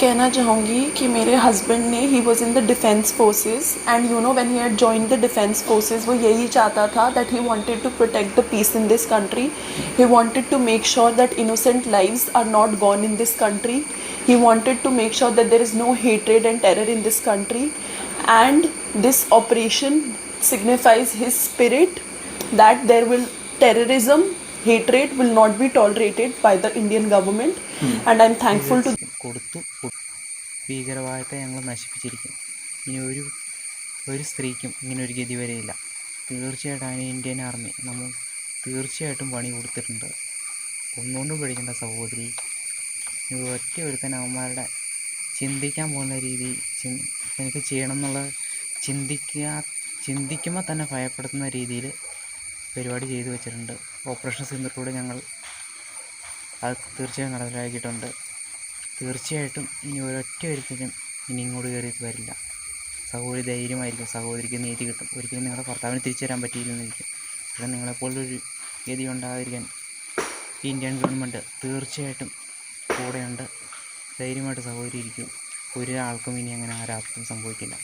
कहना चाहूँगी कि मेरे हस्बैंड ने he was in the defence forces and you know when he had joined the defence forces वो यही चाहता था that he wanted to protect the peace in this country. He wanted to make sure that innocent lives are not gone in this country. He wanted to make sure that there is no hatred and terror in this country and this operation signifies his spirit that there will terrorism, hatred will not be tolerated by the Indian government. And I'm thankful to കൊടുത്തു ഭീകരവാദത്തെ ഞങ്ങൾ നശിപ്പിച്ചിരിക്കും. ഇനി ഒരു സ്ത്രീക്കും ഇങ്ങനൊരു ഗതി വരെയില്ല. തീർച്ചയായിട്ടും Indian army നമ്മൾ തീർച്ചയായിട്ടും പണി കൊടുത്തിട്ടുണ്ട്. ഒന്നുകൊണ്ടും പേടിക്കേണ്ട സഹോദരി. ഒറ്റ ഒരുത്തൻ അവന്മാരുടെ ചിന്തിക്കാൻ പോകുന്ന രീതി എനിക്ക് ചെയ്യണം എന്നുള്ള ചിന്തിക്കുമ്പോൾ തന്നെ ഭയപ്പെടുത്തുന്ന രീതിയിൽ പരിപാടി ചെയ്തു വെച്ചിട്ടുണ്ട്. ഓപ്പറേഷൻ സിന്ദൂറിലൂടെ ഞങ്ങൾ അത് തീർച്ചയായും നടപ്പിലാക്കിയിട്ടുണ്ട്. തീർച്ചയായിട്ടും ഇനി ഒരൊറ്റ ഒരുത്തനും ഇനി ഇങ്ങോട്ട് കയറി വരില്ല. സഹോദരി ധൈര്യമായിരിക്കും. സഹോദരിക്ക് നീതി കിട്ടും. ഒരിക്കലും നിങ്ങളുടെ ഭർത്താവിന് തിരിച്ചു തരാൻ പറ്റിയില്ലെന്നിരിക്കും. പക്ഷേ നിങ്ങളെപ്പോലൊരു ഗതി ഉണ്ടാകാതിരിക്കാൻ ഇന്ത്യൻ ഗവൺമെൻറ് തീർച്ചയായിട്ടും കൂടെയുണ്ട്. ധൈര്യമായിട്ട് സഹോദരി ഇരിക്കും. ഒരാൾക്കും ഇനി അങ്ങനെ ആരാർക്കും സംഭവിക്കില്ല.